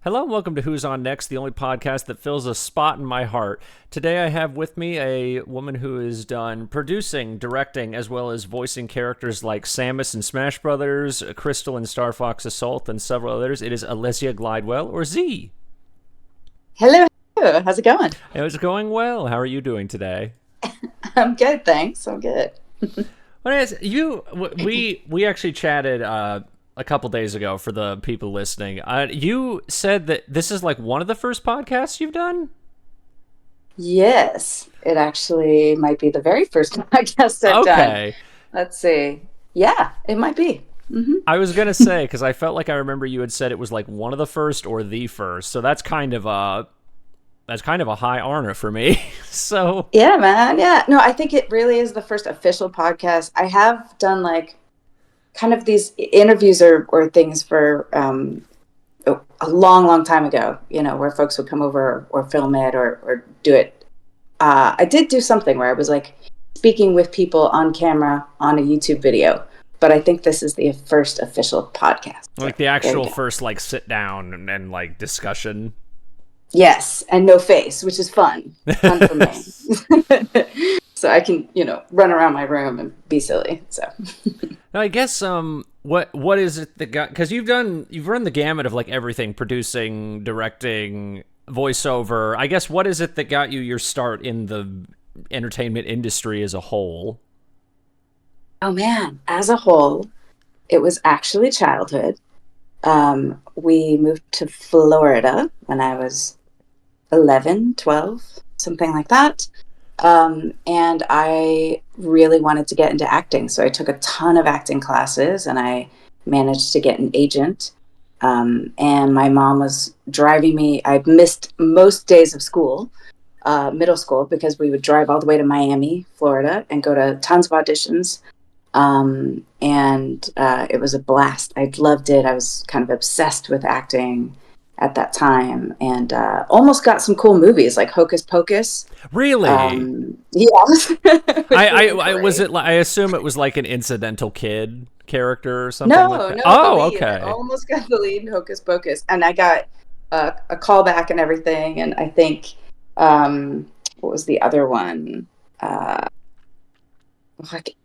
Hello and welcome to Who's On Next, the only podcast that fills a spot in my heart. Today I have with me a woman who has done producing, directing, as well as voicing characters like Samus in Smash Brothers, Krystal in Star Fox Assault, and several others. It is Alesia Glidewell, or Z. Hello. How's it going? It's going well. How are you doing today? I'm good, thanks. I'm good. We actually chatted a couple days ago for the people listening. You said that this is like one of the first podcasts you've done? Yes, it actually might be the very first podcast I've done. Let's see. Yeah, it might be. I was going to say, because I felt like I remember you had said it was like one of the first or the first. So that's kind of a high honor for me. So yeah, man. Yeah. No, I think it really is the first official podcast. I have done like kind of these interviews or things for a long time ago, where folks would come over or film it or do it. I did do something where I was like speaking with people on camera on a YouTube video, but I think this is the first official podcast. Like the actual first like sit down and like discussion. Yes, and no face, which is fun for me. So I can, run around my room and be silly. So now, I guess what is it that got, because you've run the gamut of like everything, producing, directing, voiceover. I guess what is it that got you your start in the entertainment industry as a whole? Oh man, as a whole, it was actually childhood. We moved to Florida when I was 11, 12, something like that. And I really wanted to get into acting. So I took a ton of acting classes and I managed to get an agent. And my mom was driving me. I missed most days of school, middle school, because we would drive all the way to Miami, Florida, and go to tons of auditions. And it was a blast. I loved it. I was kind of obsessed with acting at that time, and almost got some cool movies like Hocus Pocus. Really? Yeah. I assume it was like an incidental kid character or something like that. No. Oh, okay. I almost got the lead in Hocus Pocus, and I got a callback and everything. And I think what was the other one? Oh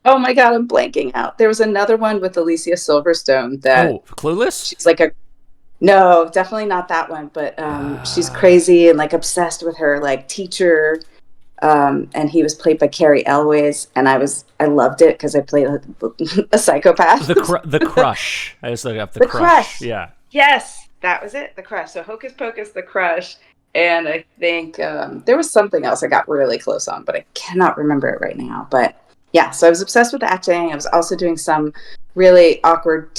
my God, I'm blanking out. There was another one with Alicia Silverstone that Clueless? She's like no, definitely not that one, but she's crazy and like obsessed with her like teacher. And he was played by Carrie Elways, and I loved it because I played a psychopath. The Crush. I just looked up the Crush. Yeah. Yes, that was it. The Crush. So Hocus Pocus, The Crush. And I think there was something else I got really close on, but I cannot remember it right now. But yeah, so I was obsessed with acting. I was also doing some really awkward,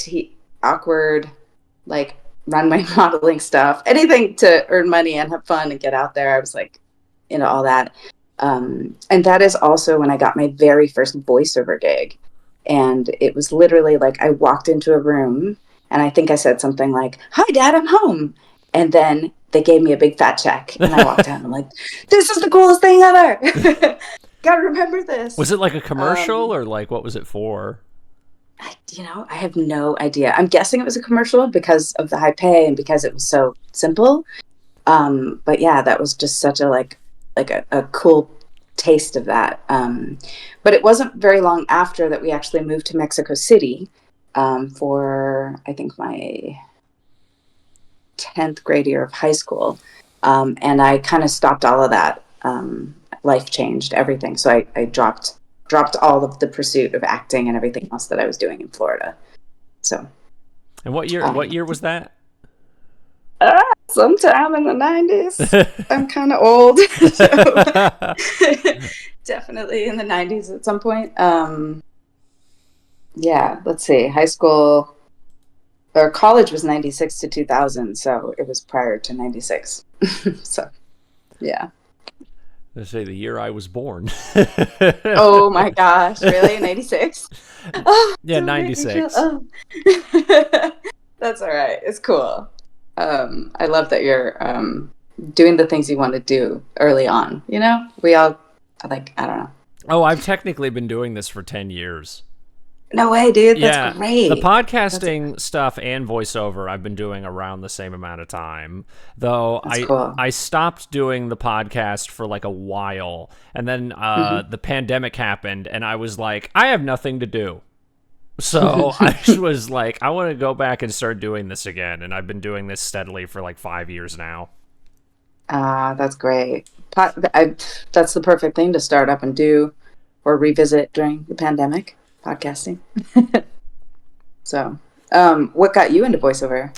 like runway modeling stuff, anything to earn money and have fun and get out there. I was like, all that. And that is also when I got my very first voiceover gig. And it was literally like I walked into a room and I think I said something like, "Hi, Dad, I'm home." And then they gave me a big fat check and I walked out and I'm like, "This is the coolest thing ever." Gotta remember this. Was it like a commercial or like what was it for? I have no idea. I'm guessing it was a commercial because of the high pay and because it was so simple. But yeah, that was just such a a cool taste of that. But it wasn't very long after that we actually moved to Mexico City for I think my 10th grade year of high school. And I kind of stopped all of that. Life changed everything. So I dropped all of the pursuit of acting and everything else that I was doing in Florida. So. And what year was that? Sometime in the 90s. I'm kind of old. So definitely in the 90s at some point. Yeah, let's see. High school or college was 96 to 2000. So it was prior to 96. So, yeah. Let's say the year I was born. Oh my gosh, really? 96? Oh, yeah, 96. That's all right. It's cool. I love that you're doing the things you want to do early on. We all, I don't know. Oh, I've technically been doing this for 10 years. No way, dude. That's Yeah, the great. That's podcasting stuff and voiceover I've been doing around the same amount of time. Though that's I cool. I stopped doing the podcast for like a while, and then Hmm. the pandemic happened, and I was like, I have nothing to do. So I was like, I want to go back and start doing this again, and I've been doing this steadily for like 5 years now. That's great. That's the perfect thing to start up and do or revisit during the pandemic, podcasting. So, what got you into voiceover?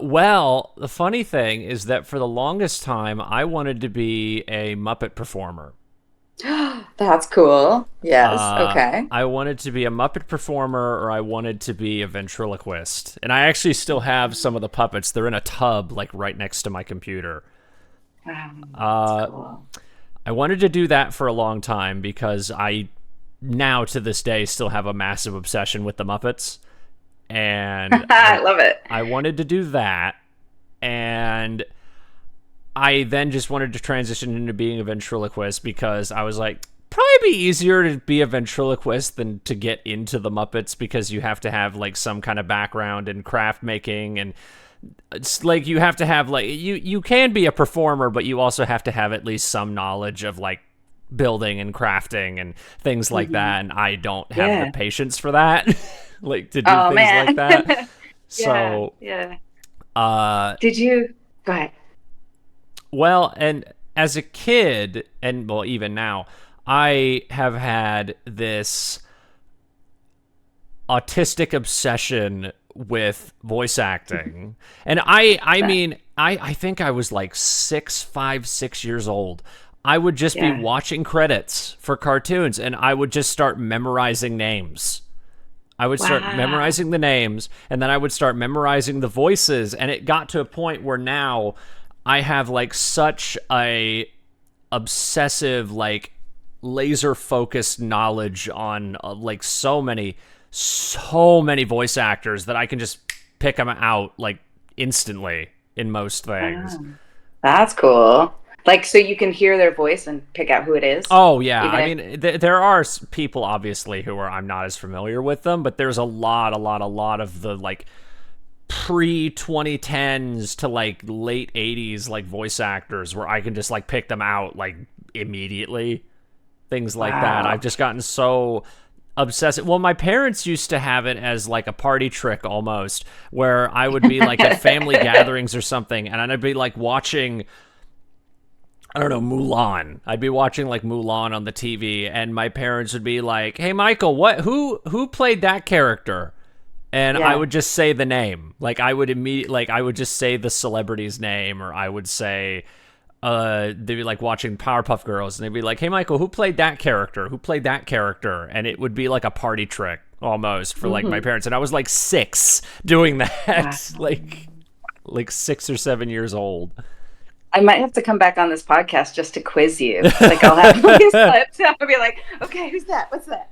Well, the funny thing is that for the longest time, I wanted to be a Muppet performer. That's cool. Yes. Okay. I wanted to be a Muppet performer, or I wanted to be a ventriloquist. And I actually still have some of the puppets. They're in a tub, like right next to my computer. That's Uh, cool. I wanted to do that for a long time because I now to this day still have a massive obsession with the Muppets. And I love it. I wanted to do that. And I then just wanted to transition into being a ventriloquist because I was like, probably be easier to be a ventriloquist than to get into the Muppets because you have to have like some kind of background in craft making, and it's like you have to have like you can be a performer, but you also have to have at least some knowledge of like building and crafting and things like Hmm. that, and I don't have the Yeah. patience for that. Like to do Oh things like man. that. Yeah. So Yeah. uh Did you go ahead? well, and as a kid, and well, even now, I have had this autistic obsession with voice acting. And I That. mean, I think I was like 6 years old. I would just be Yeah. watching credits for cartoons, and I would just start memorizing names. I would start Wow. memorizing the names, and then I would start memorizing the voices, and it got to a point where now I have like such a obsessive, like laser focused knowledge on like so many voice actors that I can just pick them out like instantly in most things. Wow. That's cool. Like, so you can hear their voice and pick out who it is, Oh yeah, even I if. mean there are people obviously who are I'm not as familiar with them, but there's a lot of the like pre 2010s to like late 80s like voice actors where I can just like pick them out like immediately. Things like that. I've Wow. just gotten so obsessive. Well, my parents used to have it as like a party trick almost, where I would be like at family gatherings or something, and I'd be like watching, I don't know, Mulan. I'd be watching like Mulan on the TV, and my parents would be like, "Hey, Michael, who played that character?" And I Yeah. would just say the name. Like I would immediately, like I would just say the celebrity's name, or I would say, they'd be like watching Powerpuff Girls, and they'd be like, "Hey, Michael, who played that character? Who played that character?" And it would be like a party trick almost for like my Hmm. parents, and I was like 6 doing Wow. that, like 6 or 7 years old. I might have to come back on this podcast just to quiz you. Like, I'll have these clips. I'll be like, okay, who's that? What's that?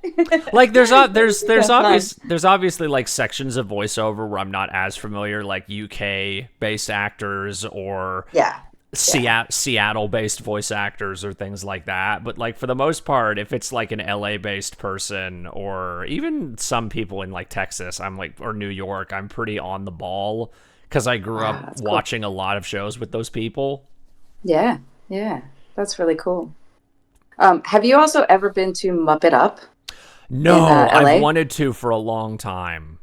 Like there's So fun. obviously like sections of voiceover where I'm not as familiar, like UK based actors or Yeah. Yeah. Seattle based voice actors or things like that. But like for the most part, if it's like an LA based person or even some people in like Texas, I'm like, or New York, I'm pretty on the ball because I grew Wow, up that's cool. watching a lot of shows with those people. Yeah. Yeah. That's really cool. Have you also ever been to Muppet Up in No, I've LA? wanted to for a long time.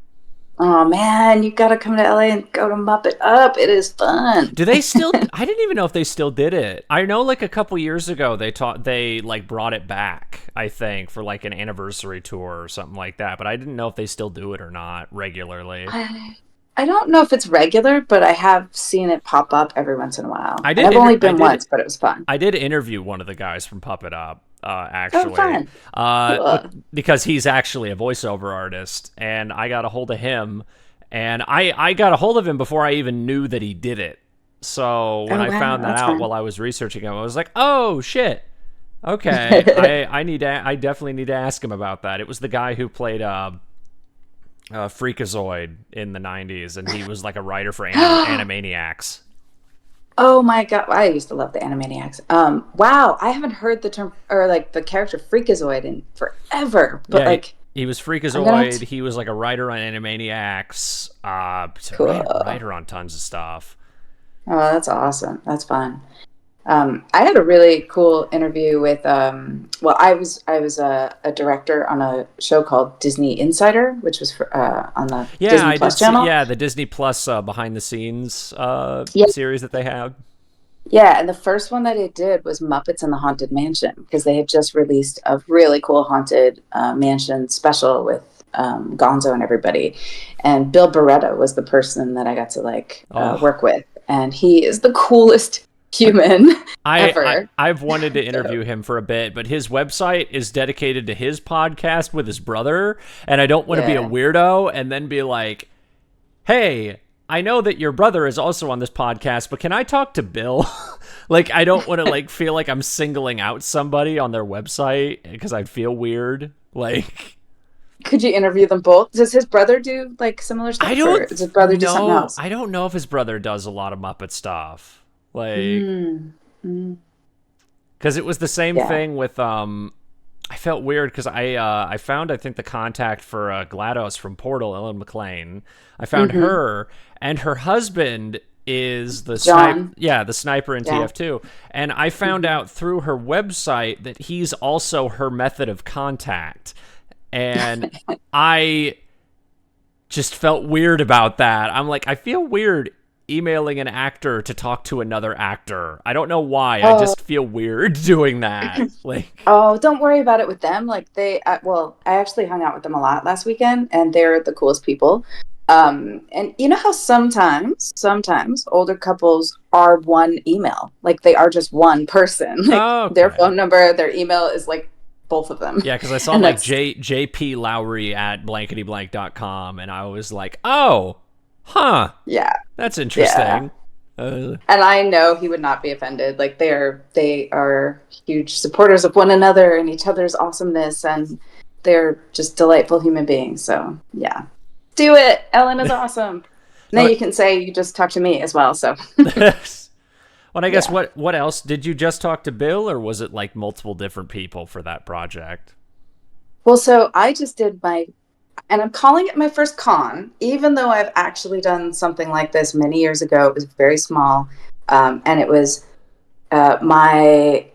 Oh man, you gotta come to LA and go to Muppet Up. It is fun. Do they still? I didn't even know if they still did it. I know, like a couple years ago, they like brought it back. I think for like an anniversary tour or something like that. But I didn't know if they still do it or not regularly. I I don't know if it's regular, but I have seen it pop up every once in a while. I And did. I've only been once, but it was fun. I did interview one of the guys from Puppet Up, Oh, actually, fun. Cool. because he's actually a voiceover artist, and I got a hold of him, and I got a hold of him before I even knew that he did it. So when Oh I wow, found that that's out fun. while I was researching him, I was like, oh shit. Okay, I definitely need to ask him about that. It was the guy who played Freakazoid in the '90s, and he was like a writer for Animaniacs. Oh my god, I used to love the Animaniacs. Wow, I haven't heard the term or like the character Freakazoid in forever. But Yeah, like, He was I'm gonna have Freakazoid. to, He was like a writer on Animaniacs. He's a cool. writer on tons of stuff. Oh, that's awesome. That's fun. I had a really cool interview with. Well, I was a director on a show called Disney Insider, which was on the Yeah, Disney I did Plus see. channel. Yeah, the Disney Plus behind the scenes Yeah, series that they have. yeah, and the first one that it did was Muppets in the Haunted Mansion because they had just released a really cool haunted mansion special with Gonzo and everybody, and Bill Barretta was the person that I got to Oh, work with, and he is the coolest human ever. I've wanted to So, interview him for a bit, but his website is dedicated to his podcast with his brother, and I don't want to be a yeah. weirdo and then be like, "Hey, I know that your brother is also on this podcast, but can I talk to Bill?" Like, I don't want to like feel like I'm singling out somebody on their website because I'd feel weird. Like, Could you interview them both? Does his brother do like similar I stuff, or don't does his brother do something know. else? I don't know if his brother does a lot of Muppet stuff. Like, Mm, mm, because it was the same yeah. thing with I felt weird because I found I think the contact for GLaDOS from Portal, Ellen McLean. I found Hmm. her, and her husband is the sniper. John. Yeah, the sniper in Yeah. TF2. And I found Hmm. out through her website that he's also her method of contact, and I just felt weird about that. I'm like, I feel weird emailing an actor to talk to another actor. I don't know why. I Oh, just feel weird doing that. Like, oh, don't worry about it with them. Like well, I actually hung out with them a lot last weekend, and they're the coolest people. And you know how sometimes older couples are one email, like they are just one person. Like their okay. phone number, their email is like both of them, Yeah, because I saw and like that's JP Lowry at blanketyblank.com, and I was like, oh, huh, yeah, that's yeah. interesting. Uh, And I know he would not be offended. Like they are huge supporters of one another and each other's awesomeness, and they're just delightful human beings. So yeah, do it. Ellen is awesome. And then so, you can say you just talk to me as well. So well, I guess yeah. what else did you just talk to Bill, or was it like multiple different people for that project? Well, so I just did and I'm calling it my first con, even though I've actually done something like this many years ago. It was very small, and it was my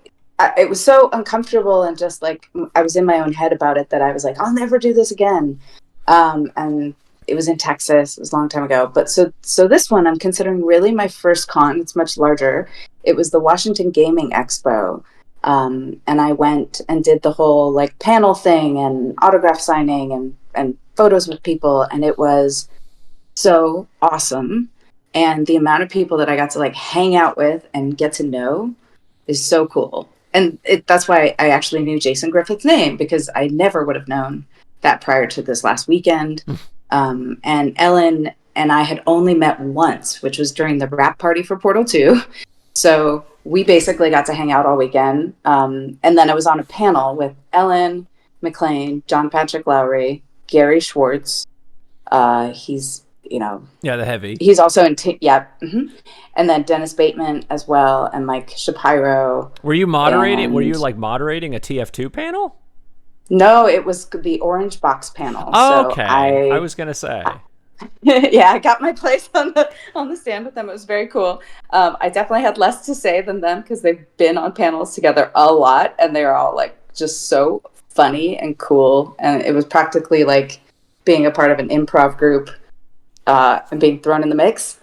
it was so uncomfortable and just like I was in my own head about it that I was like, I'll never do this again. And it was in Texas. It was a long time ago. But so this one I'm considering really my first con. It's much larger. It was the Washington Gaming Expo. And I went and did the whole like panel thing and autograph signing and photos with people, and it was so awesome. And the amount of people that I got to like hang out with and get to know is so cool. And that's why I actually knew Jason Griffith's name, because I never would have known that prior to this last weekend. And Ellen and I had only met once, which was during the wrap party for Portal 2. So we basically got to hang out all weekend. And then I was on a panel with Ellen McLean, John Patrick Lowry, Gary Schwartz. He's, Yeah, the heavy. he's also in, yeah. And then Dennis Bateman as well, and Mike Shapiro. Were you moderating? Were And you like moderating a TF2 panel? no, it was the Orange Box panel. So Okay, I was gonna say. yeah, I got my place on the stand with them. It was very cool. I definitely had less to say than them because they've been on panels together a lot, and they're all like just so funny and cool. And it was practically like being a part of an improv group and being thrown in the mix.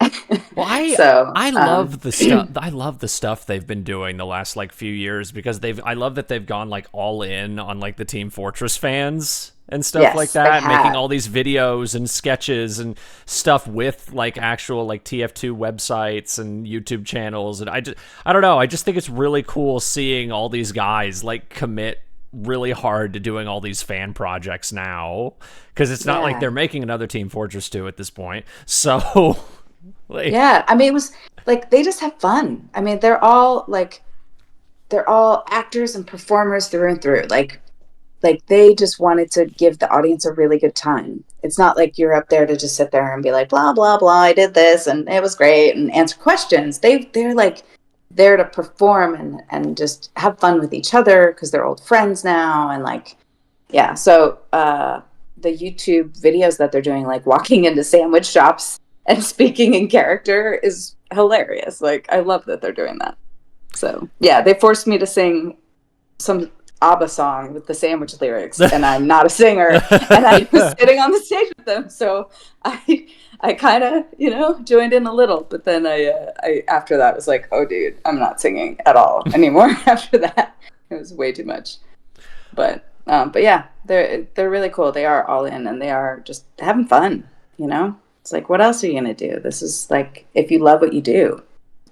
Well, I So I love the stuff. I love the stuff they've been doing the last like few years because I love that they've gone like all in on like the Team Fortress fans and stuff like yes, they that, making have. all these videos and sketches and stuff with like actual like TF2 websites and YouTube channels. And I don't know. I just think it's really cool seeing all these guys like commit really hard to doing all these fan projects now because it's not like Yeah. they're making another Team Fortress 2 at this point. So like, Yeah. I mean, it was like they just have fun. I mean, they're all actors and performers through and through. Like they just wanted to give the audience a really good time. It's not like you're up there to just sit there and be like blah blah blah. I did this and it was great and answer questions. They're like there to perform and just have fun with each other because they're old friends now, and like Yeah. So the YouTube videos that they're doing, like walking into sandwich shops and speaking in character, is hilarious. Like, I love that they're doing that. So yeah, they forced me to sing some ABBA song with the sandwich lyrics, and I'm not a singer, and I was sitting on the stage with them, so I kind of, joined in a little, but then I after that was like, oh dude, I'm not singing at all anymore. After that, it was way too much. But yeah, they're really cool. They are all in, and they are just having fun. It's like, what else are you gonna do? This is like, if you love what you do,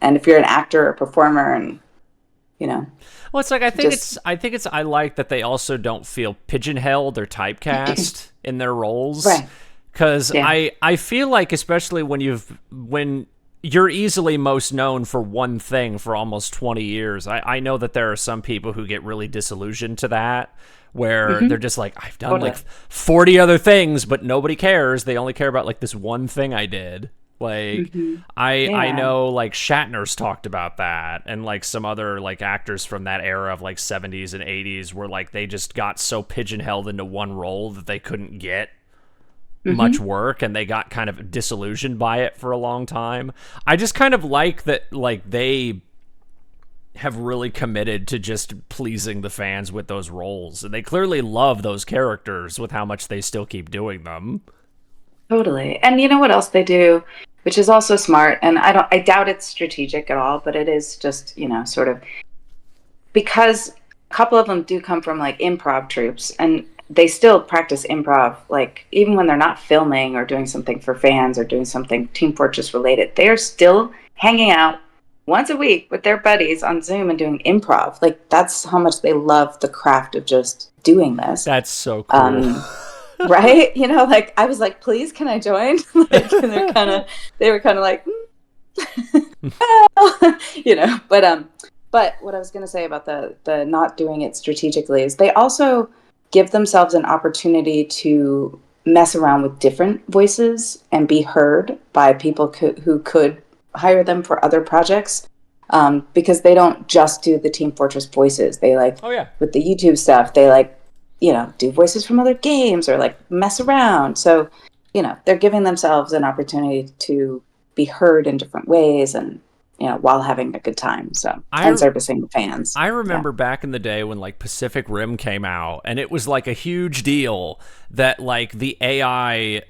and if you're an actor or performer, and Well, it's like I like that they also don't feel pigeonholed or typecast in their roles. right, Because yeah, I feel like, especially when you're easily most known for one thing for almost 20 years, I know that there are some people who get really disillusioned to that, where they're just like, I've done totally. like 40 other things, but nobody cares. They only care about like this one thing I did. Like, I Yeah. know like Shatner's talked about that, and like some other like actors from that era of like 70s and 80s, where like they just got so pigeonholed into one role that they couldn't get much work, and they got kind of disillusioned by it for a long time. I just kind of like that, like, they have really committed to just pleasing the fans with those roles, and they clearly love those characters with how much they still keep doing them. Totally. And you know what else they do, which is also smart, and I doubt it's strategic at all, but it is just, sort of, because a couple of them do come from like improv troupes, and they still practice improv, like even when they're not filming or doing something for fans or doing something Team Fortress related. They're still hanging out once a week with their buddies on Zoom and doing improv. Like, that's how much they love the craft of just doing this. That's so cool. Right? Like, I was like, please, can I join? Like, and they were kind of like, well, but what I was going to say about the not doing it strategically is they also give themselves an opportunity to mess around with different voices and be heard by people who could hire them for other projects, because they don't just do the Team Fortress voices. They like, Oh yeah. with the YouTube stuff, they like, do voices from other games or like mess around. So, they're giving themselves an opportunity to be heard in different ways, and, while having a good time. So, and servicing the fans. I remember back in the day when like Pacific Rim came out, and it was like a huge deal that like the AI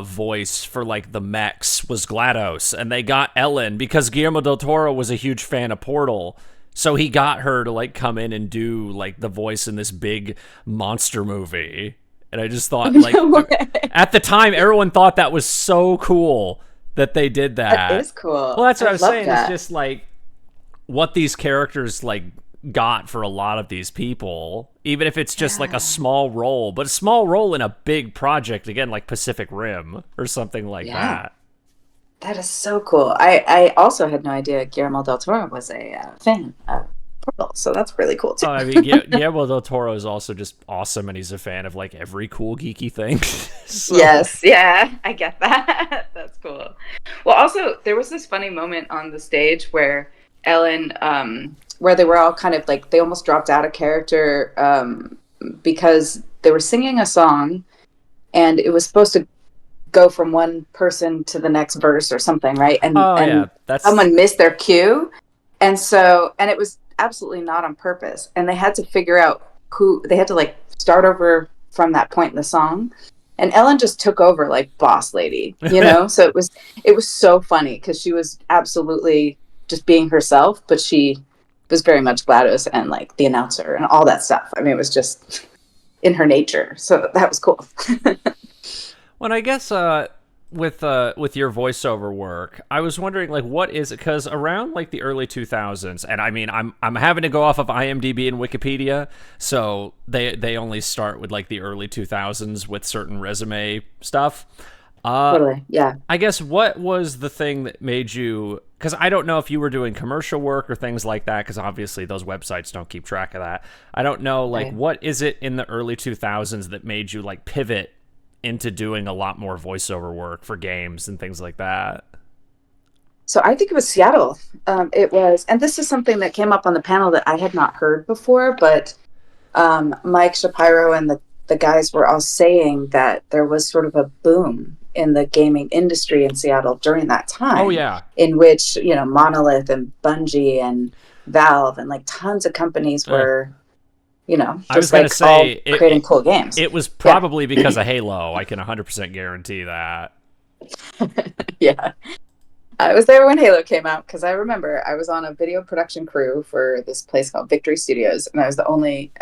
voice for like the mechs was GLaDOS, and they got Ellen because Guillermo del Toro was a huge fan of Portal. So he got her to like come in and do like the voice in this big monster movie. And I just thought, like, No way. at the time, everyone thought that was so cool that they did that. That is cool. Well, that's what I was love saying. that. It's just like what these characters like got for a lot of these people, even if it's just like a small role, but a small role in a big project, again, like Pacific Rim or something like that. That is so cool. I also had no idea Guillermo del Toro was a fan of Portal, so that's really cool too. Oh, I mean, Guillermo del Toro is also just awesome, and he's a fan of like every cool geeky thing. So. Yes, yeah, I get that. That's cool. Well, also there was this funny moment on the stage where Ellen, where they were all kind of like, they almost dropped out of character, because they were singing a song, and it was supposed to go from one person to the next verse or something, right? And someone missed their cue, and it was absolutely not on purpose, and they had to figure out who they had to like start over from that point in the song, and Ellen just took over like boss lady, so it was so funny because she was absolutely just being herself, but she was very much GLaDOS and like the announcer and all that stuff. I mean, it was just in her nature, so that was cool. Well, I guess with your voiceover work, I was wondering, like, what is it? Because around like the early 2000s, and I mean, I'm having to go off of IMDb and Wikipedia, so they only start with like the early 2000s with certain resume stuff. Totally, yeah. I guess, what was the thing that made you? Because I don't know if you were doing commercial work or things like that, because obviously those websites don't keep track of that. I don't know, like, what is it in the early 2000s that made you like pivot into doing a lot more voiceover work for games and things like that? So I think it was Seattle. It was, and this is something that came up on the panel that I had not heard before, but Mike Shapiro and the guys were all saying that there was sort of a boom in the gaming industry in Seattle during that time. Oh yeah. In which, Monolith and Bungie and Valve and like tons of companies were, I was just gonna like say all creating cool games. It was probably because of Halo. I can 100% guarantee that. Yeah. I was there when Halo came out because I remember I was on a video production crew for this place called Victory Studios, and I was the only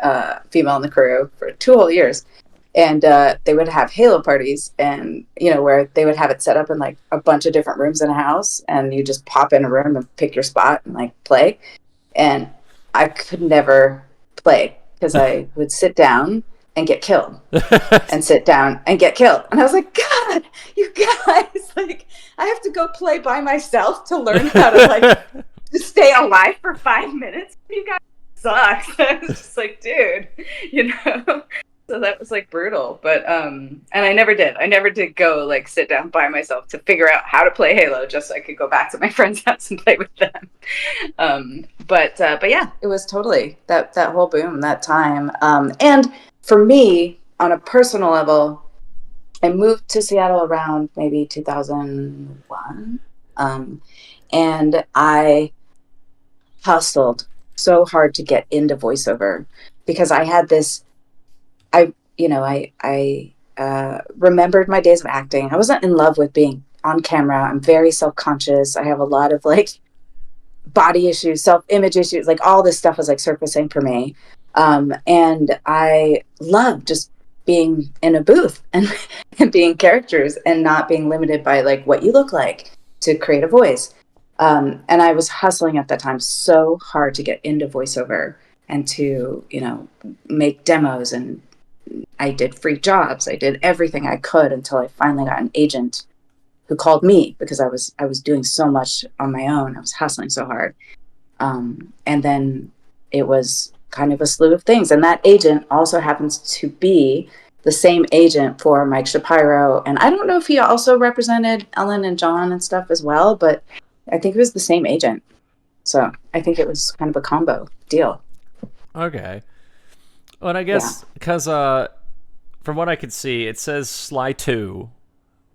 female in the crew for 2 whole years. And they would have Halo parties, and where they would have it set up in like a bunch of different rooms in a house, and you just pop in a room and pick your spot and like play. And I could never play because I would sit down and get killed and sit down and get killed. And I was like, God, you guys, like, I have to go play by myself to learn how to like to stay alive for 5 minutes. You guys suck. I was just like, dude, so that was like brutal. But and I never did go like sit down by myself to figure out how to play Halo just so I could go back to my friend's house and play with them. But yeah, it was totally that whole boom that time. And for me, on a personal level, I moved to Seattle around maybe 2001. And I hustled so hard to get into voiceover because I had this, I remembered my days of acting. I wasn't in love with being on camera. I'm very self-conscious. I have a lot of like body issues, self-image issues, like all this stuff was like surfacing for me. And I love just being in a booth and being characters and not being limited by like what you look like to create a voice. And I was hustling at that time so hard to get into voiceover and to, make demos, and I did free jobs. I did everything I could until I finally got an agent who called me because I was doing so much on my own. I was hustling so hard. And then it was kind of a slew of things. And that agent also happens to be the same agent for Mike Shapiro. And I don't know if he also represented Ellen and John and stuff as well, but I think it was the same agent. So I think it was kind of a combo deal. Okay. Well, and I guess because from what I could see, it says Sly 2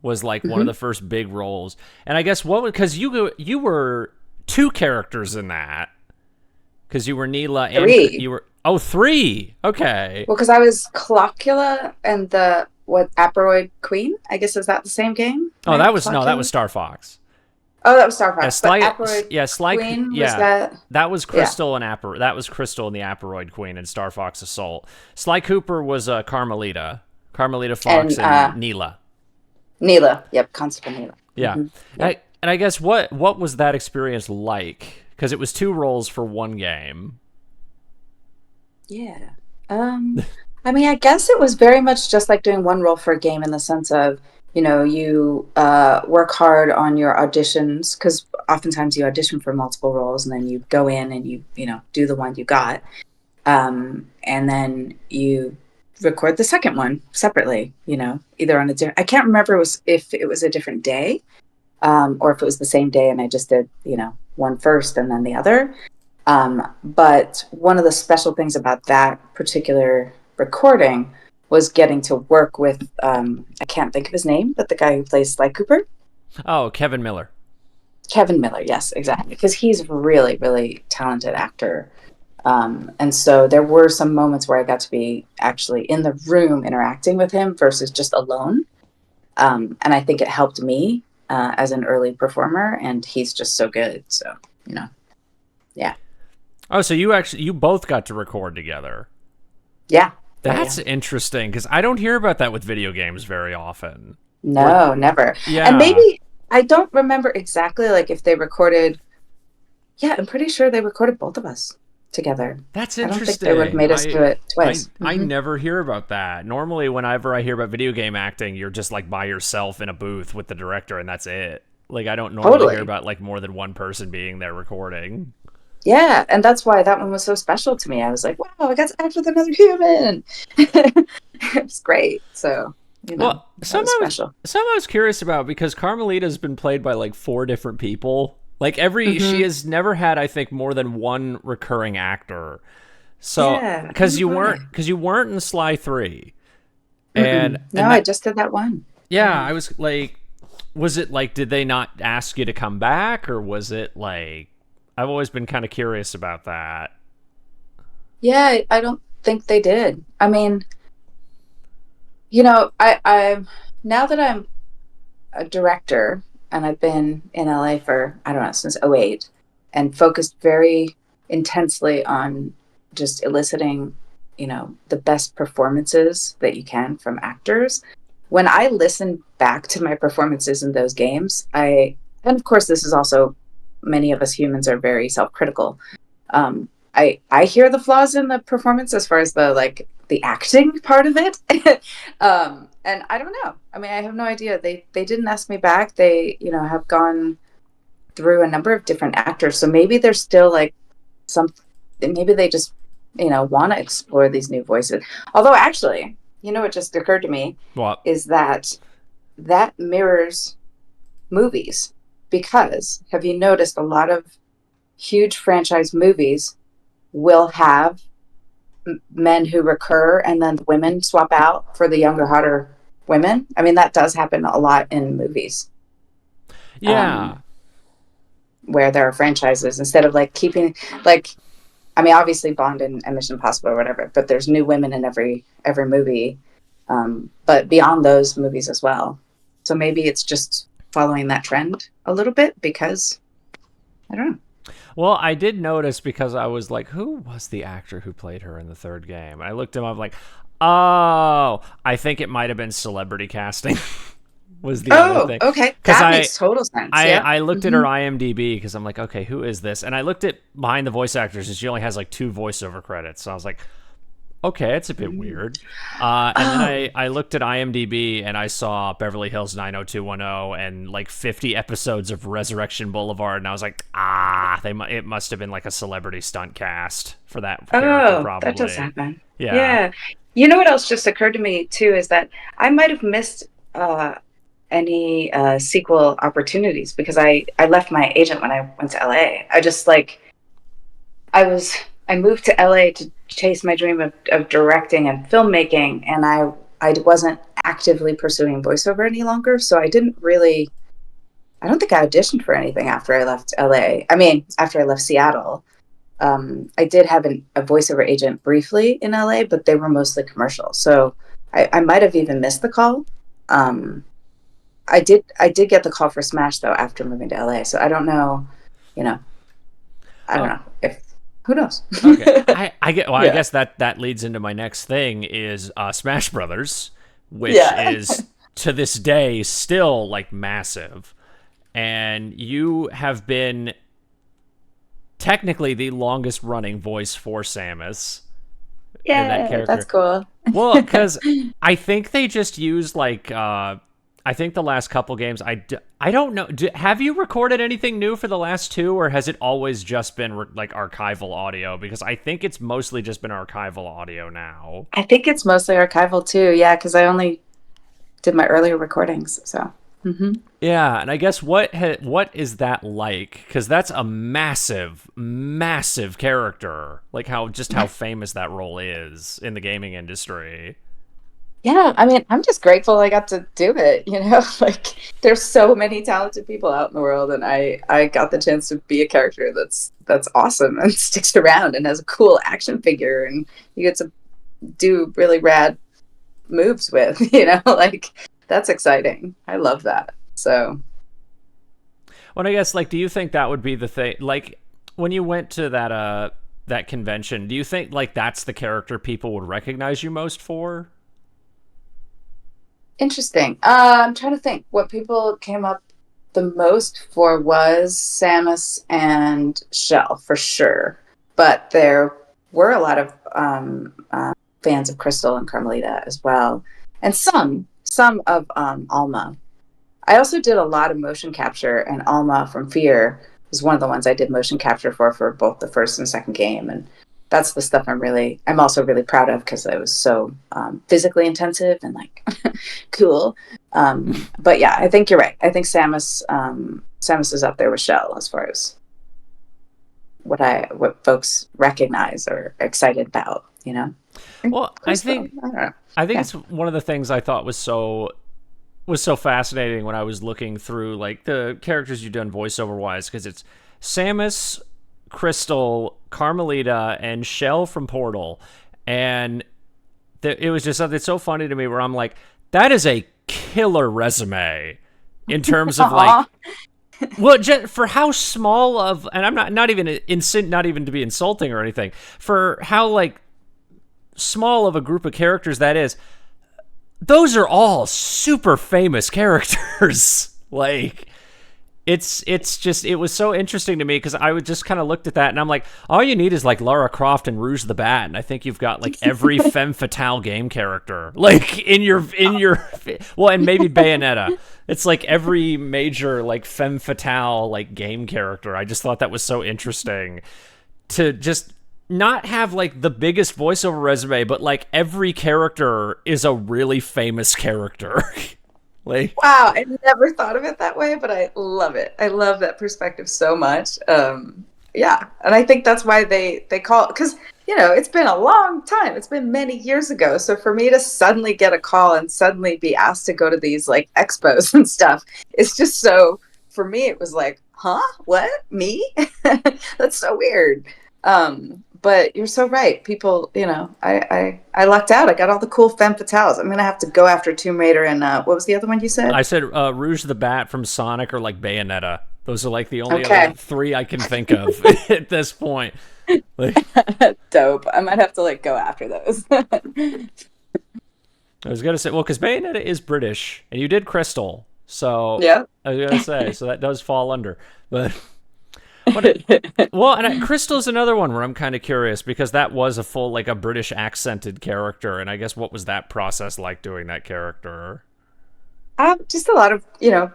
was like one of the first big roles. And I guess because you were 2 characters in that. Because you were Neela and 3. you were 3. Okay. Well, because I was Cloccula and the Aperoid Queen. I guess is that the same game? Oh, right? that was Star Fox. Oh, that was Star Fox. Sly Queen yeah, was that was Krystal and that was Krystal and the Aperoid Queen and Star Fox Assault. Sly Cooper was Carmelita Fox and Neela. Neela, yep, Constable Neela. Yeah, Yep. And I guess what was that experience like? Because it was 2 roles for 1 game. Yeah. I mean, I guess it was very much just like doing 1 role for a game in the sense of, you work hard on your auditions because oftentimes you audition for multiple roles and then you go in and you do the one you got. And then you record the second one separately, either on I can't remember if it was a different day or if it was the same day and I just did, one first and then the other. But one of the special things about that particular recording was getting to work with, I can't think of his name, but the guy who plays Sly Cooper. Oh, Kevin Miller. Kevin Miller, yes, exactly. Because he's a really, really talented actor. And so there were some moments where I got to be actually in the room interacting with him versus just alone. And I think it helped me as an early performer, and he's just so good. So, yeah. Oh, so you both got to record together. Yeah. That's interesting because I don't hear about that with video games very often. No, never. Yeah. And maybe I don't remember exactly like if they recorded. Yeah, I'm pretty sure they recorded both of us together. That's I interesting. don't think they would have made us do it twice. I never hear about that. Normally, whenever I hear about video game acting, you're just like by yourself in a booth with the director, and that's it. Like I don't normally hear about like more than one person being there recording. Yeah, and that's why that one was so special to me. I was like, wow, I got to act with another human. It was great. So, well, some special. I was curious about because Carmelita's been played by like 4 different people. Like she has never had, I think, more than 1 recurring actor. So, because you weren't in Sly 3. No, and I that, just did that one. yeah, Yeah. I was like, was it like, did they not ask you to come back, or was it like, I've always been kind of curious about that. Yeah, I don't think they did. I mean, I now that I'm a director and I've been in LA for, I don't know, since '08 and focused very intensely on just eliciting, the best performances that you can from actors. When I listen back to my performances in those games, and of course, this is also, many of us humans are very self-critical. I hear the flaws in the performance as far as the acting part of it. And I don't know. I mean, I have no idea. They didn't ask me back. They, have gone through a number of different actors. So maybe there's still like some, maybe they just, want to explore these new voices. Although actually, what just occurred to me Well, is that mirrors movies, because have you noticed a lot of huge franchise movies will have men who recur and then the women swap out for the younger, hotter women? I mean, that does happen a lot in movies, yeah. where there are franchises instead of like keeping, like, I mean, obviously Bond and Mission Impossible or whatever, but there's new women in every movie, but beyond those movies as well. So maybe it's just following that trend a little bit, because I don't know. Well, I did notice, because I was like, who was the actor who played her in the third game? I looked him up, like, oh, I think it might have been celebrity casting. Was the other Oh, thing. okay. Because That makes total sense. Yeah. I looked at her IMDb, because I'm like, okay, who is this? And I looked at behind the voice actors, and she only has like 2 voiceover credits. So I was like, okay, it's a bit weird. And then I looked at IMDb, and I saw Beverly Hills 90210 and like 50 episodes of Resurrection Boulevard, and I was like, it must have been like a celebrity stunt cast for that character, Oh, that does probably. happen. Yeah. Yeah. You know what else just occurred to me too is that I might have missed uh, any sequel opportunities, because I left my agent when I went to LA. I just like I moved to LA to chase my dream of directing and filmmaking, and I wasn't actively pursuing voiceover any longer. So I don't think I auditioned for anything after I left LA. I mean, after I left Seattle. I did have a voiceover agent briefly in LA, but they were mostly commercial. So I might have even missed the call. Um, I did get the call for Smash though after moving to LA. So I don't know, you know, I don't Oh, know if who knows. okay. I get. Well, I Yeah. guess that leads into my next thing is Smash Brothers, which Yeah. is to this day still like massive, and you have been technically the longest running voice for Samus in that Yeah, that's character. cool. Well, because I think they just used like I think the last couple games. I don't know. Have you recorded anything new for the last 2, or has it always just been like archival audio? Because I think it's mostly just been archival audio now. I think it's mostly archival too. Yeah, because I only did my earlier recordings. So. Hmm. Yeah, and I guess what is that like? Because that's a massive, massive character. Like how famous that role is in the gaming industry. Yeah, I mean, I'm just grateful I got to do it, Like there's so many talented people out in the world, and I got the chance to be a character that's awesome and sticks around and has a cool action figure, and you get to do really rad moves with, like that's exciting. I love that. So, Well, I guess like, do you think that would be the thing? Like when you went to that convention, do you think like that's the character people would recognize you most for? interesting. I'm trying to think what people came up the most for was Samus and Chel for sure, but there were a lot of fans of Krystal and Carmelita as well, and some of Alma. I also did a lot of motion capture, and Alma from Fear was one of the ones I did motion capture for both the first and second game, and that's the stuff I'm also really proud of, because it was so physically intensive and like cool. But yeah, I think you're right. I think Samus is up there with Chel as far as what folks recognize or are excited about. Well, Krystal, I don't know. I think Yeah. it's one of the things I thought was so fascinating when I was looking through like the characters you've done voiceover wise, because it's Samus, Krystal, Carmelita, and Chel from Portal, and it was just something so funny to me where I'm like, that is a killer resume in terms of like, Aw. well, for how small of, and I'm not even not even to be insulting or anything, for how like small of a group of characters that is. Those are all super famous characters. Like, it's just, it was so interesting to me because I would just kind of looked at that and I'm like, all you need is like Lara Croft and Rouge the Bat, and I think you've got like every femme fatale game character like in your well, and maybe Bayonetta. It's like every major like femme fatale like game character. I just thought that was so interesting to just not have like the biggest voiceover resume, but like every character is a really famous character. Like, Wow, I never thought of it that way, but I love it. I love that perspective so much. Yeah, and I think that's why they call it, because it's been a long time. It's been many years ago. So for me to suddenly get a call and suddenly be asked to go to these like expos and stuff, it's just so, for me it was like, huh? What? Me? That's so weird. But you're so right. People, I lucked out. I got all the cool femme fatales. I'm gonna have to go after Tomb Raider and what was the other one you said? I said Rouge the Bat from Sonic or like Bayonetta. Those are like the only Okay. other three I can think of at this point. Like, Dope. I might have to like go after those. I was gonna say, well, because Bayonetta is British, and you did Krystal, so Yeah. I was gonna say, so that does fall under, but. Well, and Krystal's another one where I'm kind of curious because that was a full, like a British accented character, and I guess what was that process like doing that character? Just a lot of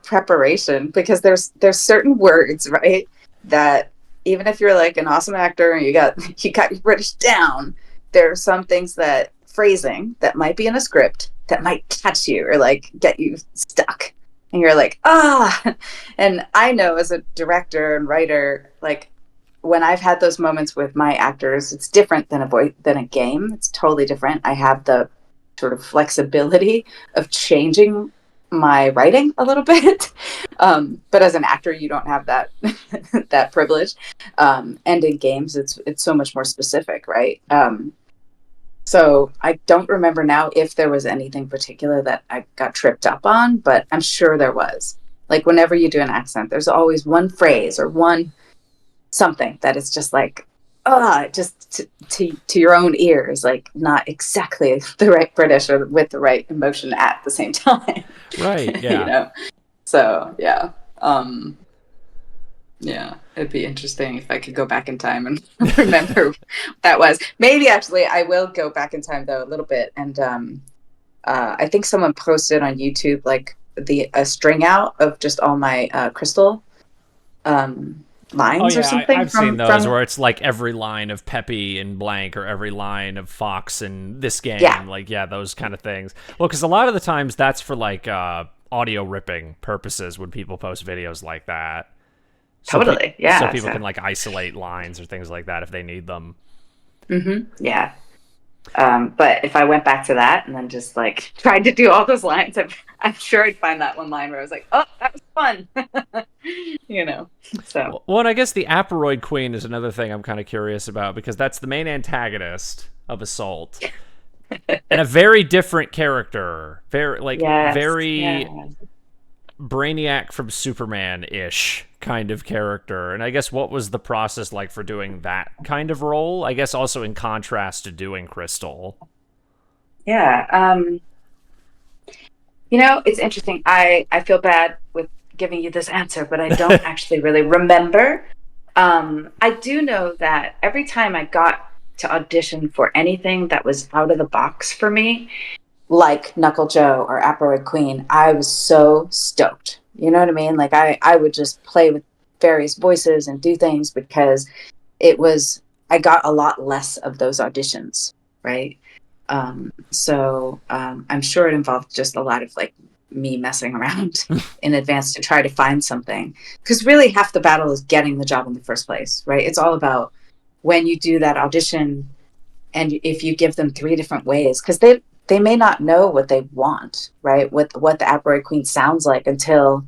preparation, because there's certain words, right, that even if you're like an awesome actor and you got your British down, there are some things, that phrasing that might be in a script that might catch you or like get you stuck. And you're like, and I know as a director and writer, like when I've had those moments with my actors, it's different than a game. It's totally different. I have the sort of flexibility of changing my writing a little bit. But as an actor, you don't have that that privilege. And in games, it's so much more specific, right? So I don't remember now if there was anything particular that I got tripped up on, but I'm sure there was. Like whenever you do an accent, there's always one phrase or one something that is just like, just to your own ears, like not exactly the right British or with the right emotion at the same time. Right. Yeah. So yeah. Yeah, it'd be interesting if I could go back in time and remember what that was. Maybe actually I will go back in time though a little bit, and I think someone posted on YouTube like a string out of just all my Krystal lines or something. I've seen those where it's like every line of Peppy in blank or every line of Fox in this game. Yeah. Like, yeah, those kind of things. Well, because a lot of the times that's for like audio ripping purposes when people post videos like that. Totally, yeah. So people can like isolate lines or things like that if they need them. Mm-hmm. Yeah. But if I went back to that and then just like tried to do all those lines, I'm sure I'd find that one line where I was like, oh, that was fun. So. Well, and I guess the Aperoid Queen is another thing I'm kind of curious about, because that's the main antagonist of Assault. And a very different character. Very Brainiac from Superman-ish kind of character. And I guess what was the process like for doing that kind of role? I guess also in contrast to doing Krystal. Yeah. It's interesting. I feel bad with giving you this answer, but I don't actually really remember. I do know that every time I got to audition for anything that was out of the box for me, like Knuckle Joe or Aperoid Queen, I was so stoked. You know what I mean? Like I would just play with various voices and do things because I got a lot less of those auditions, right? So I'm sure it involved just a lot of like me messing around in advance to try to find something. Because really half the battle is getting the job in the first place, right? It's all about when you do that audition and if you give them 3 different ways, because they may not know what they want, right? What the Aberroid Queen sounds like until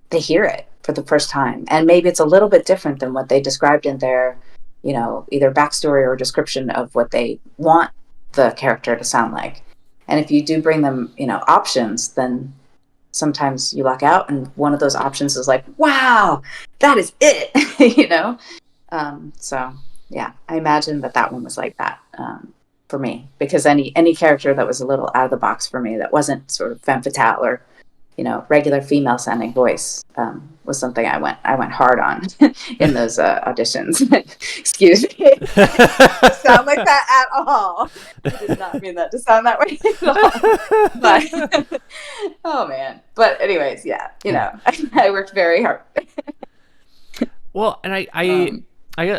they hear it for the first time. And maybe it's a little bit different than what they described in their, either backstory or description of what they want the character to sound like. And if you do bring them, options, then sometimes you luck out. And one of those options is like, wow, that is it, So yeah, I imagine that one was like that for me, because any character that was a little out of the box for me, that wasn't sort of femme fatale or regular female sounding voice, was something I went hard on in those auditions. Excuse me. It sound like that at all. I did not mean that to sound that way at all. But oh man. But anyways, yeah, I worked very hard. Well, and I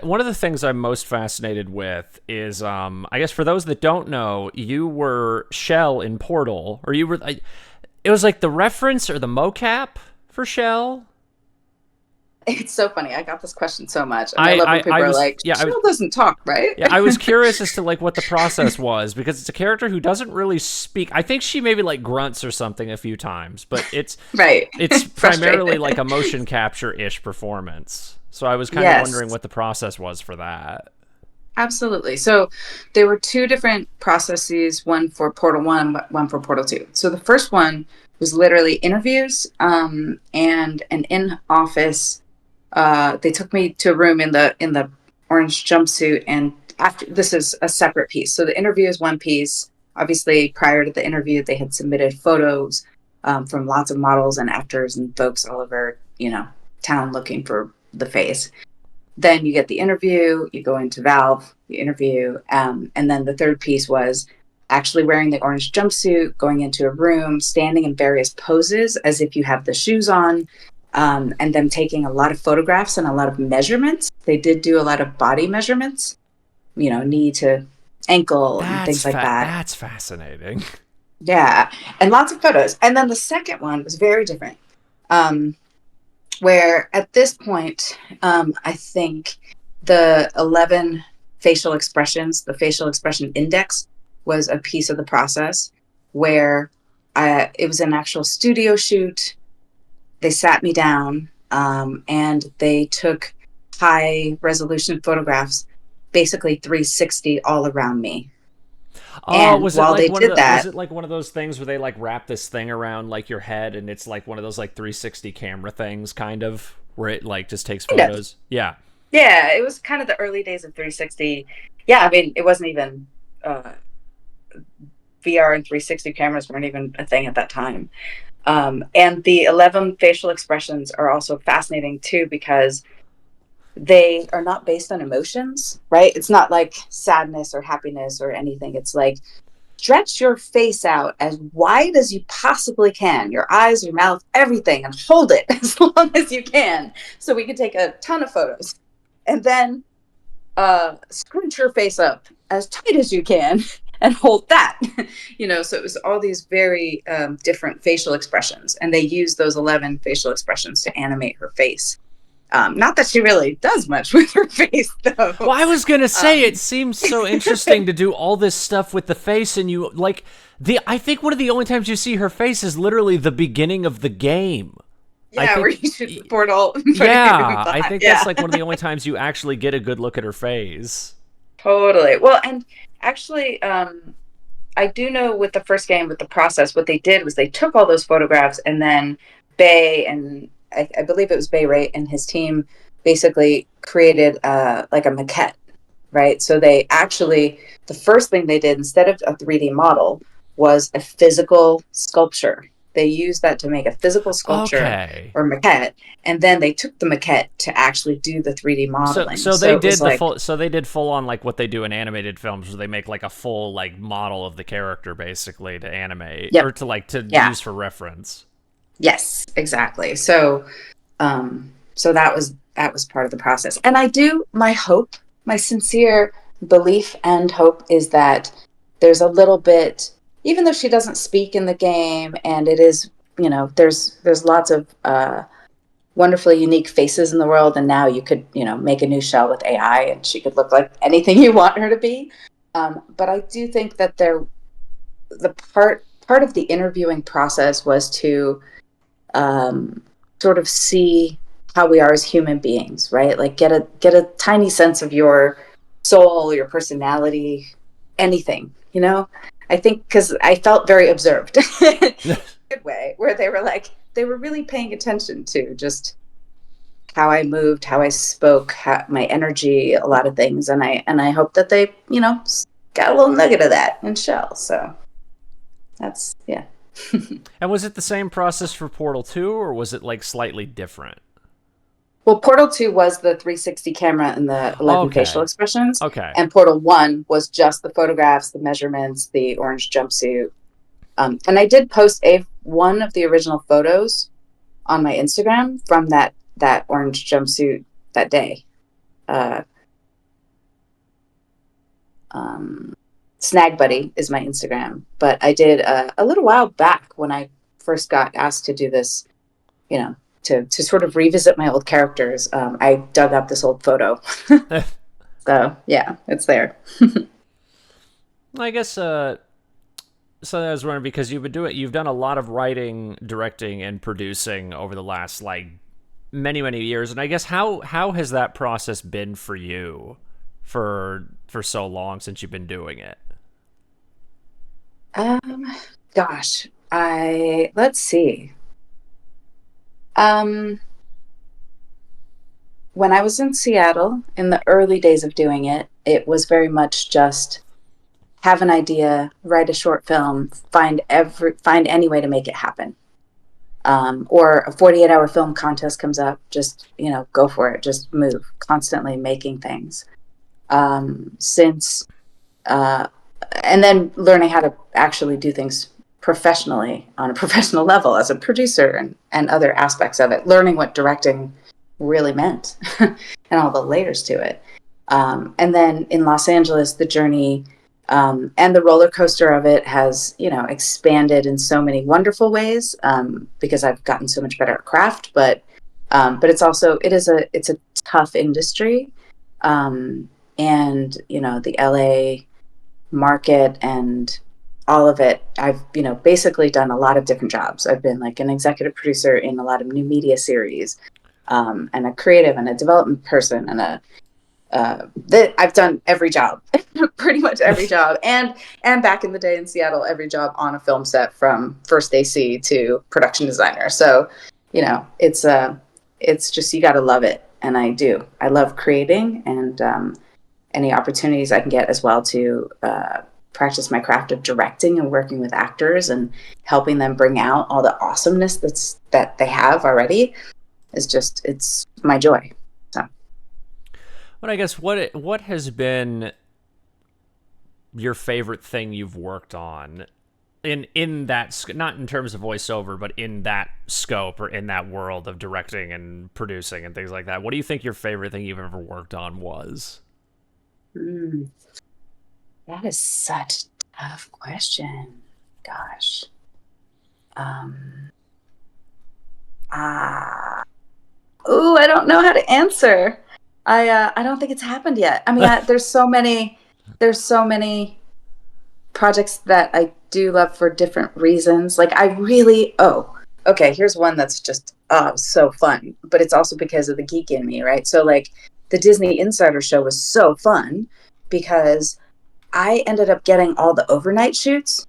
one of the things I'm most fascinated with is, I guess for those that don't know, you were Chel in Portal, or you were. It was like the reference or the mocap for Chel. It's so funny. I got this question so much. And I love when people are like, Chel doesn't talk, right? Yeah, I was curious as to like what the process was, because it's a character who doesn't really speak. I think she maybe like grunts or something a few times, but it's right. It's primarily like a motion capture-ish performance. So I was kind of wondering what the process was for that. Absolutely. So there were 2 different processes, one for Portal 1, one for Portal 2. So the first one was literally interviews, and an in-office. They took me to a room in the orange jumpsuit, and after this is a separate piece. So the interview is one piece. Obviously, prior to the interview, they had submitted photos from lots of models and actors and folks all over, town looking for the face. Then you get the interview, you go into Valve, you interview, and then the third piece was actually wearing the orange jumpsuit, going into a room, standing in various poses as if you have the shoes on, and them taking a lot of photographs and a lot of measurements. They did do a lot of body measurements, knee to ankle and things like that. That's fascinating. Yeah, and lots of photos. And then the second one was very different. Where at this point, I think the 11 facial expressions, the facial expression index, was a piece of the process where it was an actual studio shoot. They sat me down and they took high resolution photographs, basically 360 all around me. Oh, and was while it like they did that, was it like one of those things where they like wrap this thing around like your head, and it's like one of those like 360 camera things, kind of, where it like just takes photos? Yeah. Yeah, it was kind of the early days of 360. Yeah, I mean, it wasn't even VR and 360 cameras weren't even a thing at that time. And the 11 facial expressions are also fascinating too, because they are not based on emotions, right? It's not like sadness or happiness or anything. It's like, stretch your face out as wide as you possibly can, your eyes, your mouth, everything, and hold it as long as you can, so we can take a ton of photos. And then scrunch your face up as tight as you can and hold that. So it was all these very different facial expressions, and they used those 11 facial expressions to animate her face. Not that she really does much with her face, though. Well, I was gonna say, it seems so interesting to do all this stuff with the face, and you like I think one of the only times you see her face is literally the beginning of the game. Yeah, where you shoot the portal. Yeah, I think that's like one of the only times you actually get a good look at her face. Totally. Well, and actually, I do know with the first game, with the process, what they did was they took all those photographs, and then Bay and I believe it was Bay Ray and his team basically created like a maquette, right? So they actually, the first thing they did instead of a 3D model was a physical sculpture. They used that to make a physical sculpture or maquette, and then they took the maquette to actually do the 3D modeling. So they did they did full on like what they do in animated films, where they make like a full like model of the character basically to animate or to use for reference. Yes, exactly. So that was part of the process. And my sincere belief and hope is that there's a little bit, even though she doesn't speak in the game, and it is, there's lots of wonderfully unique faces in the world, and now you could, make a new Chel with AI and she could look like anything you want her to be. But I do think that the part of the interviewing process was to sort of see how we are as human beings, right? Like get a tiny sense of your soul, your personality, anything, you know? I think because I felt very observed in a good way, where they were really paying attention to just how I moved, how I spoke, my energy, a lot of things. And I hope that they, got a little nugget of that in Chel. So that's, yeah. And was it the same process for Portal 2, or was it like slightly different? Well, Portal 2 was the 360 camera and the 11 facial Okay. expressions. Okay. And Portal 1 was just the photographs, the measurements, the orange jumpsuit. And I did post one of the original photos on my Instagram from that orange jumpsuit that day. Snag Buddy is my Instagram. But I did a little while back when I first got asked to do this, to sort of revisit my old characters. I dug up this old photo. So yeah, it's there. I guess so I was wondering, because you've done a lot of writing, directing, and producing over the last like many, many years. And I guess how has that process been for you for so long since you've been doing it? Gosh, let's see. When I was in Seattle in the early days of doing it, it was very much just have an idea, write a short film, find any way to make it happen. Or a 48-hour film contest comes up, just, go for it, just move, constantly making things. And then learning how to actually do things professionally on a professional level as a producer and other aspects of it, learning what directing really meant and all the layers to it. And then in Los Angeles, the journey and the roller coaster of it has, expanded in so many wonderful ways, because I've gotten so much better at craft, but it's a tough industry. And, the LA market and all of it, I've, basically done a lot of different jobs. I've been like an executive producer in a lot of new media series, and a creative and a development person and I've done every job, pretty much every job. And back in the day in Seattle, every job on a film set from first AC to production designer. So, it's just, you got to love it. And I do. I love creating, and any opportunities I can get as well to practice my craft of directing and working with actors and helping them bring out all the awesomeness that they have already it's my joy. So. But I guess what has been your favorite thing you've worked on in that, not in terms of voiceover, but in that scope or in that world of directing and producing and things like that? What do you think your favorite thing you've ever worked on was? That is such a tough question. Gosh. I don't know how to answer. I don't think it's happened yet. I mean, there's so many projects that I do love for different reasons. Like okay, here's one that's just so fun, but it's also because of the geek in me, right? So like the Disney Insider show was so fun because I ended up getting all the overnight shoots.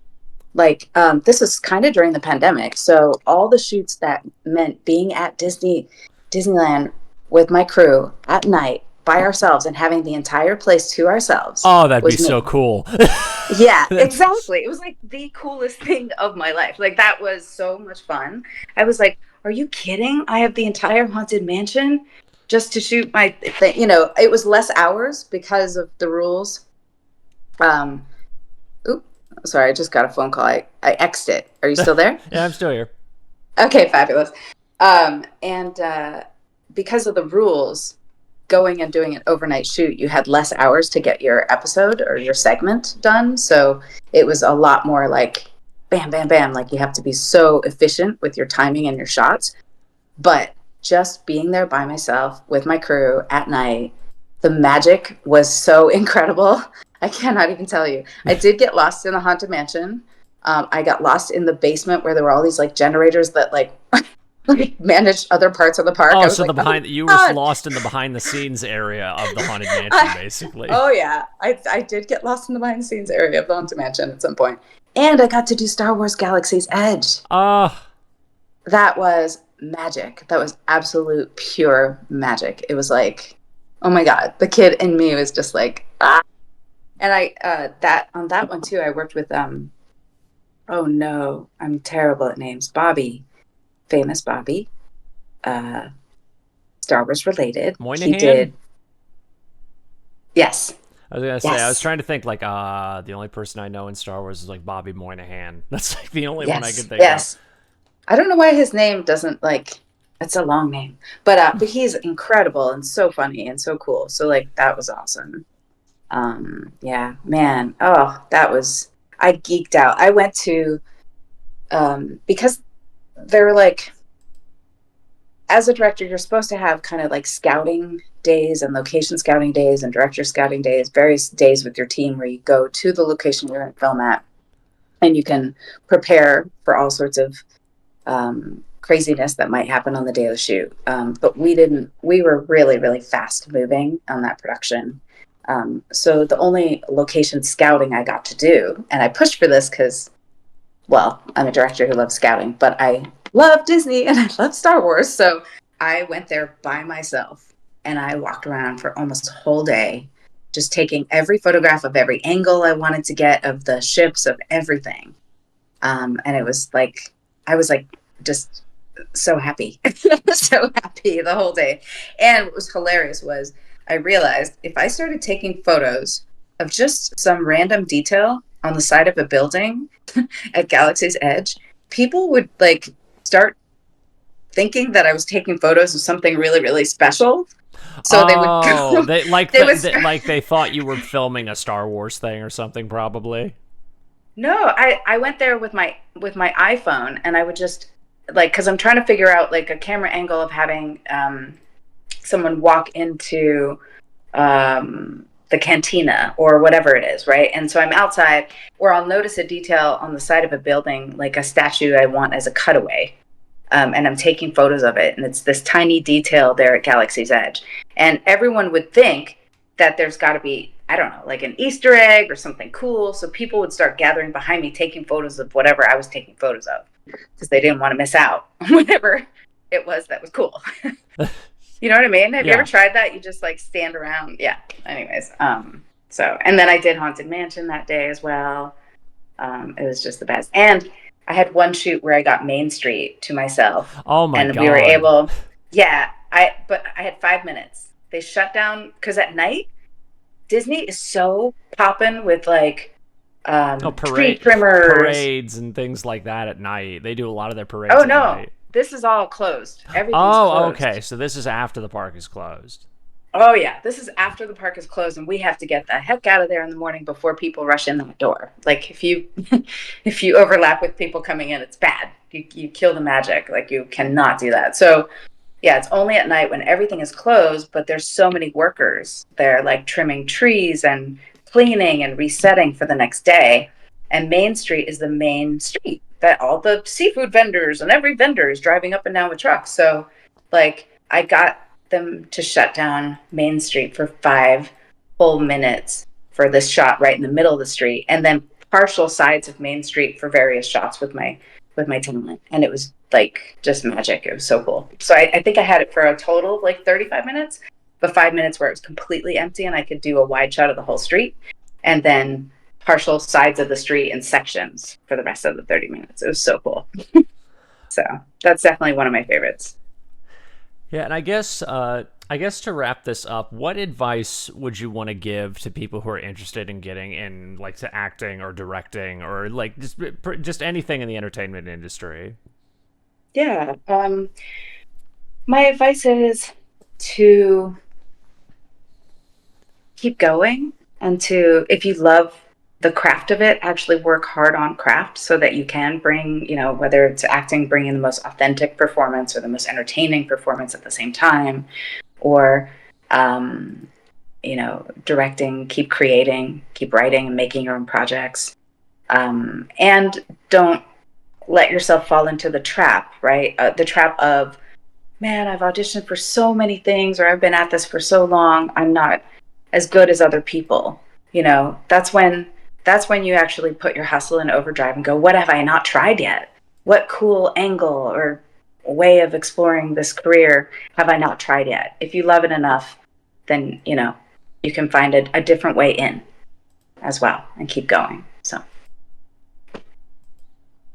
Like, this was kind of during the pandemic. So all the shoots that meant being at Disneyland with my crew at night by ourselves and having the entire place to ourselves. Oh, that'd be so cool. Yeah, exactly. It was like the coolest thing of my life. Like, that was so much fun. I was like, are you kidding? I have the entire Haunted Mansion just to shoot my thing. It was less hours because of the rules. Sorry, I just got a phone call. I X'd it. Are you still there? Yeah, I'm still here. Okay, fabulous. And because of the rules, going and doing an overnight shoot, you had less hours to get your episode or your segment done. So it was a lot more like bam, bam, bam. Like, you have to be so efficient with your timing and your shots. But just being there by myself with my crew at night, the magic was so incredible. I cannot even tell you. I did get lost in the Haunted Mansion. I got lost in the basement where there were all these like generators that like managed other parts of the park. Oh, I was so like, the oh behind you were God. lost in the behind the scenes area of the haunted mansion, I, basically. oh yeah, I did get lost in the behind the scenes area of the Haunted Mansion at some point, and I got to do Star Wars Galaxy's Edge. Ah, That was magic. That was absolute pure magic. It was like, oh my God, the kid in me was just like, ah. And I that on that one too, I worked with oh no, I'm terrible at names. Bobby, famous Bobby, uh, Star Wars related. He Moynihan. did, yes, I was gonna say, I was yes, trying to think like, the only person I know in Star Wars is like Bobby Moynihan. That's like the only one I yes, could think of. yes. I don't know why his name doesn't like. It's a long name, but he's incredible and so funny and so cool. So like that was awesome. Yeah, man. Oh, that was. I geeked out. I went to because they're like, as a director, you're supposed to have kind of like scouting days and location scouting days and director scouting days, various days with your team where you go to the location you're going to film at, and you can prepare for all sorts of craziness that might happen on the day of the shoot. But we didn't. We were really, really fast moving on that production. So the only location scouting I got to do, and I pushed for this because, well, I'm a director who loves scouting, but I love Disney and I love Star Wars. So I went there by myself and I walked around for almost a whole day, just taking every photograph of every angle I wanted to get of the ships, of everything. And it was like, I was like, just so happy, so happy the whole day. And what was hilarious was I realized if I started taking photos of just some random detail on the side of a building at Galaxy's Edge, people would like start thinking that I was taking photos of something really, really special. So they would Oh, go, they like they would start, like they thought you were filming a Star Wars thing or something, probably. no, I went there with my iPhone and I would just like, because I'm trying to figure out like a camera angle of having someone walk into the cantina or whatever it is, right? And so I'm outside where I'll notice a detail on the side of a building, like a statue I want as a cutaway. And I'm taking photos of it. And it's this tiny detail there at Galaxy's Edge. And everyone would think that there's got to be, I don't know, like an Easter egg or something cool. So people would start gathering behind me, taking photos of whatever I was taking photos of because they didn't want to miss out on whatever it was that was cool. You know what I mean? Have you ever Yeah. tried that? You just like stand around. Yeah. Anyways, so and then I did Haunted Mansion that day as well. It was just the best. And I had one shoot where I got Main Street to myself, Oh my and we were god. able. Yeah, but I had 5 minutes. They shut down because at night Disney is so popping with like Oh, tree trimmers. parades and things like that at night. They do a lot of their Oh parades at no, night. this is all closed. Everything's Oh, okay. closed. So this is after the park is closed. Oh yeah, this is after the park is closed, and we have to get the heck out of there in the morning before people rush in the door. Like if you if you overlap with people coming in, it's bad. You kill the magic. Like you cannot do that. So yeah, it's only at night when everything is closed, but there's so many workers there, like trimming trees and cleaning and resetting for the next day. And Main Street is the main street that all the seafood vendors and every vendor is driving up and down with trucks. So like I got them to shut down Main Street for 5 full minutes for this shot right in the middle of the street, and then partial sides of Main Street for various shots with my talent. And it was like just magic. It was so cool. So I think I had it for a total of like 35 minutes, but 5 minutes where it was completely empty and I could do a wide shot of the whole street, and then partial sides of the street in sections for the rest of the 30 minutes. It was so cool. So that's definitely one of my favorites. Yeah, and I guess to wrap this up, what advice would you want to give to people who are interested in getting in, like, to acting or directing or like just anything in the entertainment industry? Yeah. My advice is to keep going and to, if you love the craft of it, actually work hard on craft so that you can bring, you know, whether it's acting, bring in the most authentic performance or the most entertaining performance at the same time, or directing, keep creating, keep writing and making your own projects. And don't let yourself fall into the trap, right? The trap of, man, I've auditioned for so many things, or I've been at this for so long, I'm not as good as other people. That's when you actually put your hustle in overdrive and go, what have I not tried yet? What cool angle or way of exploring this career have I not tried yet? If you love it enough, then you can find a different way in as well and keep going. So